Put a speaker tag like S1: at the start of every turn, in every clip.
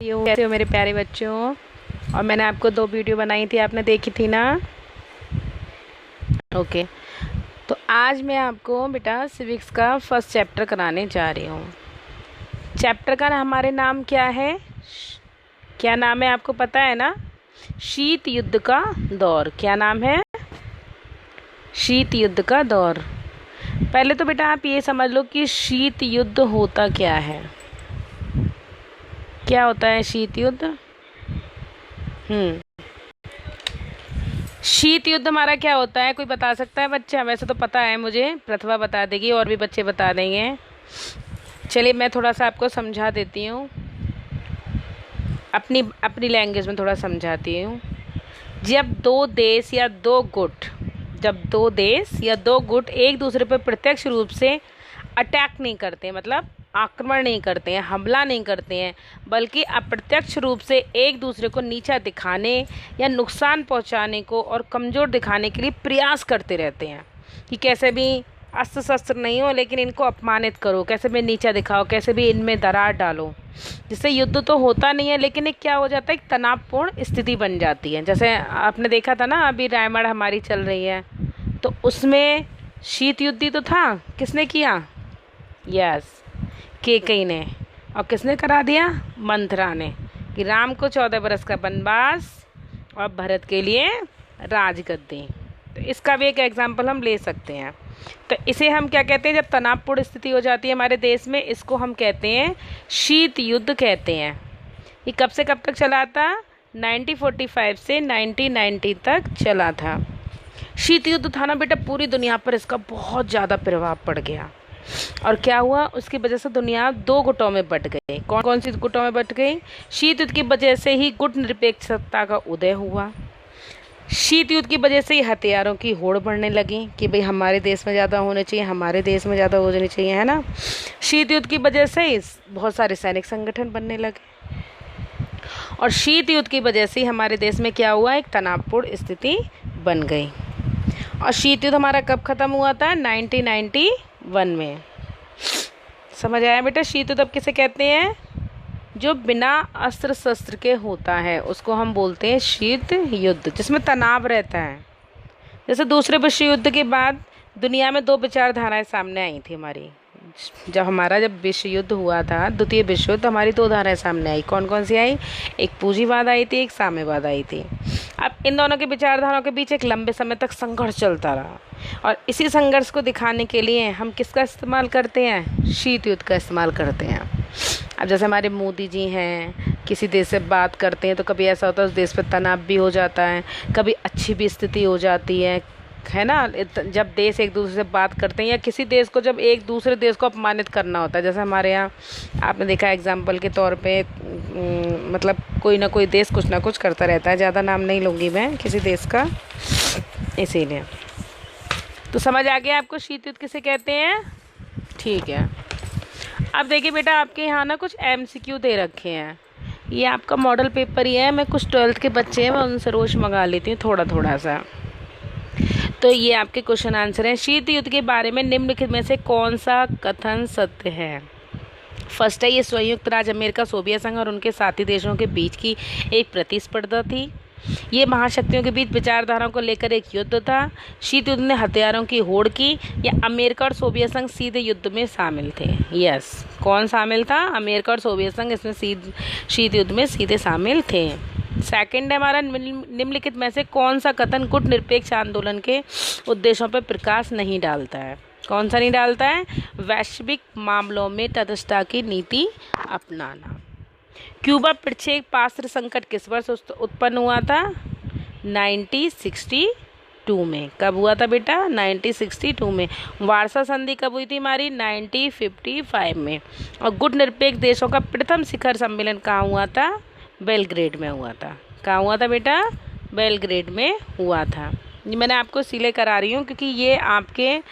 S1: कैसे हो मेरे प्यारे बच्चों। और मैंने आपको 2 वीडियो बनाई थी, आपने देखी थी ना। ओके, तो आज मैं आपको बेटा सिविक्स का फर्स्ट चैप्टर कराने जा रही हूँ। चैप्टर का हमारे नाम क्या है, क्या नाम है आपको पता है ना? शीत युद्ध का दौर। क्या नाम है? शीत युद्ध का दौर। पहले तो बेटा आप ये समझ लो कि शीत युद्ध होता क्या है। क्या होता है शीत युद्ध? शीत युद्ध हमारा क्या होता है, कोई बता सकता है बच्चा? वैसे तो पता है मुझे, प्रतिभा बता देगी और भी बच्चे बता देंगे। चलिए मैं थोड़ा सा आपको समझा देती हूँ, अपनी अपनी लैंग्वेज में थोड़ा समझाती हूँ। जब दो देश या दो गुट एक दूसरे पर प्रत्यक्ष रूप से अटैक नहीं करते, मतलब आक्रमण नहीं करते हैं, हमला नहीं करते हैं, बल्कि अप्रत्यक्ष रूप से एक दूसरे को नीचा दिखाने या नुकसान पहुंचाने को और कमज़ोर दिखाने के लिए प्रयास करते रहते हैं कि कैसे भी अस्त्र शस्त्र नहीं हो लेकिन इनको अपमानित करो, कैसे भी नीचा दिखाओ, कैसे भी इनमें दरार डालो, जिससे युद्ध तो होता नहीं है लेकिन एक क्या हो जाता है, एक तनावपूर्ण स्थिति बन जाती है। जैसे आपने देखा था ना, अभी रायमढ़ हमारी चल रही है, तो उसमें शीत युद्ध ही तो था। किसने किया? यस, कैकेयी ने। और किसने करा दिया? मंथरा ने, कि राम को 14 बरस का वनवास और भरत के लिए राजगद्दी। तो इसका भी एक एग्जाम्पल हम ले सकते हैं। तो इसे हम क्या कहते हैं, जब तनावपूर्ण स्थिति हो जाती है हमारे देश में, इसको हम कहते हैं शीत युद्ध कहते हैं। ये कब से कब तक चला था? 1945 से 1990 तक चला था। शीत युद्ध था ना बेटा, पूरी दुनिया पर इसका बहुत ज़्यादा प्रभाव पड़ गया। और क्या हुआ, उसकी वजह से दुनिया 2 गुटों में बट गई। कौन कौन सी गुटों में बट गई? शीत युद्ध की वजह से ही गुट निरपेक्षता का उदय हुआ। शीत युद्ध की वजह से ही हथियारों की होड़ बढ़ने लगी कि भाई हमारे देश में ज़्यादा होने चाहिए, हमारे देश में ज़्यादा होने चाहिए, है ना। शीत युद्ध की वजह से ही बहुत सारे सैनिक संगठन बनने लगे। और शीत युद्ध की वजह से हमारे देश में क्या हुआ, एक तनावपूर्ण स्थिति बन गई। और शीत युद्ध हमारा कब ख़त्म हुआ था? 1991 में। समझ आया बेटा? शीत युद्ध अब किसे कहते हैं? जो बिना अस्त्र शस्त्र के होता है उसको हम बोलते हैं शीत युद्ध, जिसमें तनाव रहता है। जैसे दूसरे विश्व युद्ध के बाद दुनिया में 2 विचारधाराएं सामने आई थी हमारी। जब विश्व युद्ध हुआ था, द्वितीय विश्व युद्ध, हमारी 2 धाराएं सामने आई। कौन कौन सी आई? एक पूंजीवाद आई थी, एक साम्यवाद आई थी। अब इन दोनों के विचारधाराओं के बीच एक लंबे समय तक संघर्ष चलता रहा, और इसी संघर्ष को दिखाने के लिए हम किसका इस्तेमाल करते हैं? शीत युद्ध का इस्तेमाल करते हैं। अब जैसे हमारे मोदी जी हैं, किसी देश से बात करते हैं तो कभी ऐसा होता है उस देश पर तनाव भी हो जाता है, कभी अच्छी भी स्थिति हो जाती है ना। जब देश एक दूसरे से बात करते हैं, या किसी देश को जब एक दूसरे देश को अपमानित करना होता है, जैसे हमारे यहाँ आपने देखा एग्जाम्पल के तौर पे, मतलब कोई ना कोई देश कुछ ना कुछ करता रहता है। ज़्यादा नाम नहीं लूँगी मैं किसी देश का, इसीलिए। तो समझ आ गया आपको शीत युद्ध किसे कहते हैं? ठीक है। अब देखिए बेटा, आपके यहाँ ना कुछ MCQ दे रखे हैं। ये आपका मॉडल पेपर ही है, मैं कुछ 12th के बच्चे हैं, मैं उनसे रोज़ मंगा लेती हूँ थोड़ा थोड़ा सा। तो ये आपके क्वेश्चन आंसर हैं। शीत युद्ध के बारे में निम्नलिखित में से कौन सा कथन सत्य है? फर्स्ट है, ये संयुक्त राज्य अमेरिका, सोवियत संघ और उनके साथी देशों के बीच की एक प्रतिस्पर्धा थी। ये महाशक्तियों के बीच विचारधाराओं को लेकर एक युद्ध था। शीत युद्ध ने हथियारों की होड़ की, या अमेरिका और सोवियत संघ सीधे युद्ध में शामिल थे? यस, कौन शामिल था? अमेरिका और सोवियत संघ इसमें शीत युद्ध में सीधे शामिल थे। सेकंड है हमारा, निम्नलिखित में से कौन सा कथन गुट निरपेक्ष आंदोलन के उद्देश्यों पर प्रकाश नहीं डालता है? कौन सा नहीं डालता है? वैश्विक मामलों में तटस्थता की नीति अपनाना। क्यूबा प्रक्षेप पात्र संकट किस वर्ष उत्पन्न हुआ था? 1962 में। कब हुआ था बेटा? 1962 में। वार्सा संधि कब हुई थी हमारी? 1955 में। और गुट निरपेक्ष देशों का प्रथम शिखर सम्मेलन कहाँ हुआ था? बेलग्रेड में हुआ था। कहाँ हुआ था बेटा? बेलग्रेड में हुआ था। ये मैंने आपको इसीलिए करा रही हूँ क्योंकि ये आपके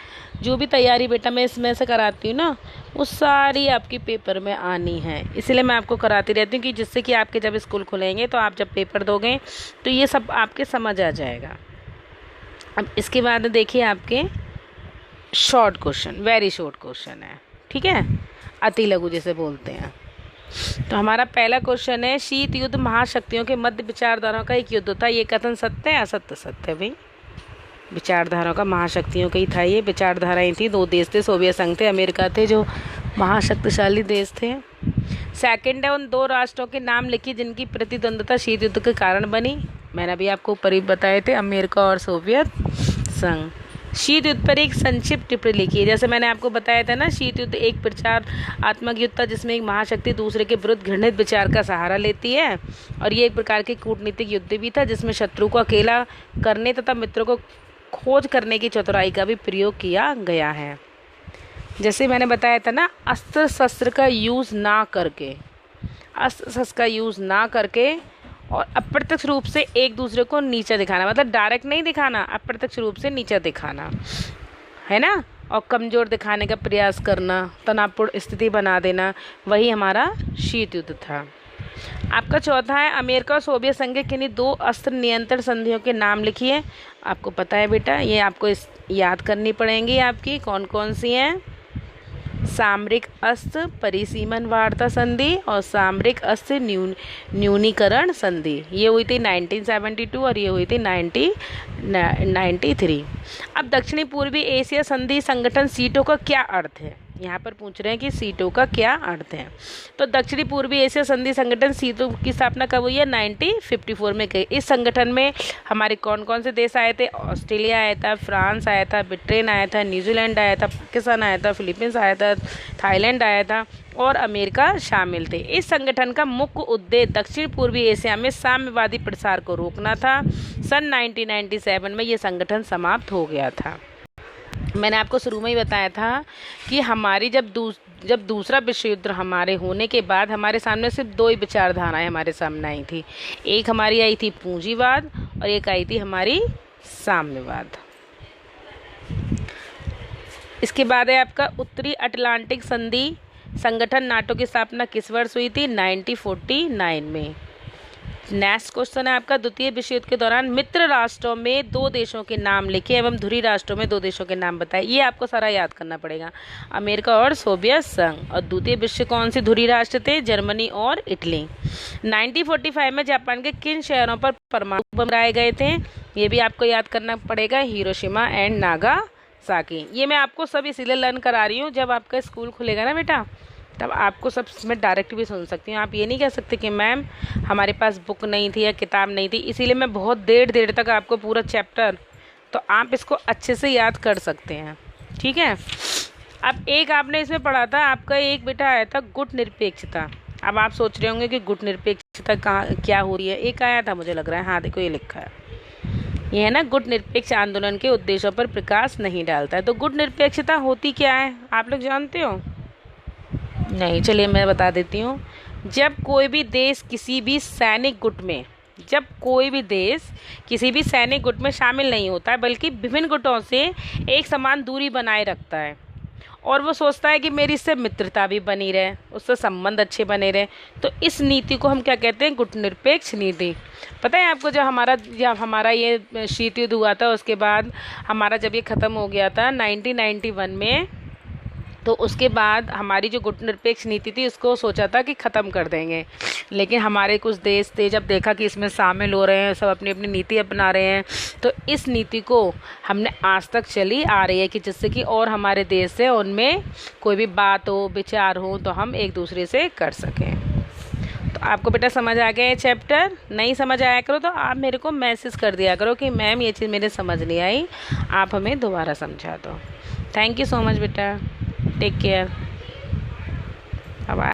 S1: जो भी तैयारी बेटा मैं इसमें से कराती हूँ ना, वो सारी आपकी पेपर में आनी है। इसलिए मैं आपको कराती रहती हूँ कि जिससे कि आपके जब स्कूल खुलेंगे तो आप जब पेपर दोगे तो ये सब आपके समझ आ जाएगा। अब इसके बाद देखिए आपके short question, very short question है, ठीक है, अति लघु जिसे बोलते हैं। तो हमारा पहला क्वेश्चन है, शीत युद्ध महाशक्तियों के मध्य विचारधाराओं का एक युद्ध था, ये कथन सत्य है असत्य? सत्य है भाई, विचारधाराओं का महाशक्तियों का ही था ये। विचारधाराएं थी, दो देश थे, सोवियत संघ थे, अमेरिका थे, जो महाशक्तिशाली देश थे। सेकंड है, उन दो राष्ट्रों के नाम लिखिए जिनकी प्रतिद्वंद्विता शीत युद्ध के कारण बनी। मैंने अभी आपको ऊपर ही बताए थे, अमेरिका और सोवियत संघ। शीत युद्ध पर एक संक्षिप्त टिप्पणी लिखिए। जैसे मैंने आपको बताया था ना, शीत युद्ध एक प्रचारात्मक युद्ध था जिसमें एक महाशक्ति दूसरे के विरुद्ध घृणित विचार का सहारा लेती है, और ये एक प्रकार की कूटनीतिक युद्ध भी था जिसमें शत्रु को अकेला करने तथा मित्रों को खोज करने की चतुराई का भी प्रयोग किया गया है। जैसे मैंने बताया था ना, अस्त्र शस्त्र का यूज़ ना करके, अस्त्र शस्त्र का यूज़ ना करके और अप्रत्यक्ष रूप से एक दूसरे को नीचा दिखाना, मतलब डायरेक्ट नहीं दिखाना, अप्रत्यक्ष रूप से नीचा दिखाना है ना, और कमज़ोर दिखाने का प्रयास करना, तनावपूर्ण स्थिति बना देना, वही हमारा शीत युद्ध था। आपका चौथा है, अमेरिका और सोवियत संघ के किन्हीं दो अस्त्र नियंत्रण संधियों के नाम लिखिए। आपको पता है बेटा, ये आपको याद करनी पड़ेंगी आपकी, कौन कौन सी हैं? सामरिक अस्त्र परिसीमन वार्ता संधि और सामरिक अस्त्र न्यूनीकरण संधि। ये हुई थी 1972 और ये हुई थी 1993। अब दक्षिणी पूर्वी एशिया संधि संगठन सीटों का क्या अर्थ है? यहाँ पर पूछ रहे हैं कि सीटों का क्या अर्थ है। तो दक्षिणी पूर्वी एशिया संधि संगठन सीटों की स्थापना कब हुई है? 1954 में गई। इस संगठन में हमारे कौन कौन से देश आए थे? ऑस्ट्रेलिया आया था, फ्रांस आया था, ब्रिटेन आया था, न्यूजीलैंड आया था, पाकिस्तान आया था, फिलीपींस आया था, थाईलैंड आया था और अमेरिका शामिल थे। इस संगठन का मुख्य उद्देश्य दक्षिण पूर्वी एशिया में साम्यवादी प्रसार को रोकना था। सन 1997 में ये संगठन समाप्त हो गया था। मैंने आपको शुरू में ही बताया था कि हमारी जब दूसरा विश्व युद्ध हमारे होने के बाद हमारे सामने सिर्फ दो ही विचारधाराएं हमारे सामने आई थी। एक हमारी आई थी पूंजीवाद और एक आई थी हमारी साम्यवाद। इसके बाद है आपका उत्तरी अटलांटिक संधि संगठन नाटो की स्थापना किस वर्ष हुई थी? 1949 में। नेक्स्ट क्वेश्चन है आपका, द्वितीय विश्व युद्ध के दौरान मित्र राष्ट्रों में दो देशों के नाम लिखे एवं धुरी राष्ट्रों में दो देशों के नाम बताए। ये आपको सारा याद करना पड़ेगा, अमेरिका और सोवियत संघ। और द्वितीय विश्व कौन से धुरी राष्ट्र थे? जर्मनी और इटली। 1945 में जापान के किन शहरों पर परमाणु बम गिराए गए थे? ये भी आपको याद करना पड़ेगा, हिरोशिमा एंड नागासाकी। ये मैं आपको सब इसीलिए लर्न करा रही हूँ, जब आपका स्कूल खुलेगा ना बेटा, तब आपको सब इसमें डायरेक्ट भी सुन सकती हूँ। आप ये नहीं कह सकते कि मैम हमारे पास बुक नहीं थी या किताब नहीं थी, इसीलिए मैं बहुत देर तक आपको पूरा चैप्टर, तो आप इसको अच्छे से याद कर सकते हैं, ठीक है। अब एक आपने इसमें पढ़ा था, आपका एक बेटा आया था गुट निरपेक्षता। अब आप सोच रहे होंगे कि गुट निरपेक्षता कहाँ क्या हो रही है। एक आया था मुझे लग रहा है, हाँ देखो ये लिखा है, ये है ना, गुट निरपेक्ष आंदोलन के उद्देश्यों पर प्रकाश नहीं डालता है। तो गुट निरपेक्षता होती क्या है, आप लोग जानते हो? नहीं, चलिए मैं बता देती हूँ। जब कोई भी देश किसी भी सैनिक गुट में शामिल नहीं होता है, बल्कि विभिन्न गुटों से एक समान दूरी बनाए रखता है और वो सोचता है कि मेरी इससे मित्रता भी बनी रहे, उससे संबंध अच्छे बने रहे, तो इस नीति को हम क्या कहते हैं? गुट निरपेक्ष नीति। पता है आपको, जब हमारा ये शीत युद्ध हुआ था, उसके बाद हमारा जब ये ख़त्म हो गया था 1991 में, तो उसके बाद हमारी जो गुट निरपेक्ष नीति थी उसको सोचा था कि ख़त्म कर देंगे, लेकिन हमारे कुछ देश थे, जब देखा कि इसमें शामिल हो रहे हैं, सब अपनी अपनी नीति अपना रहे हैं, तो इस नीति को हमने आज तक चली आ रही है कि जिससे कि और हमारे देश से उनमें कोई भी बात हो, विचार हो, तो हम एक दूसरे से कर सकें। तो आपको बेटा समझ आ गया ये चैप्टर? नहीं समझ आया करो तो आप मेरे को मैसेज कर दिया करो कि मैम ये चीज़ मेरे समझ नहीं आई, आप हमें दोबारा समझा दो। थैंक यू सो मच बेटा, टेक केयर, बाय।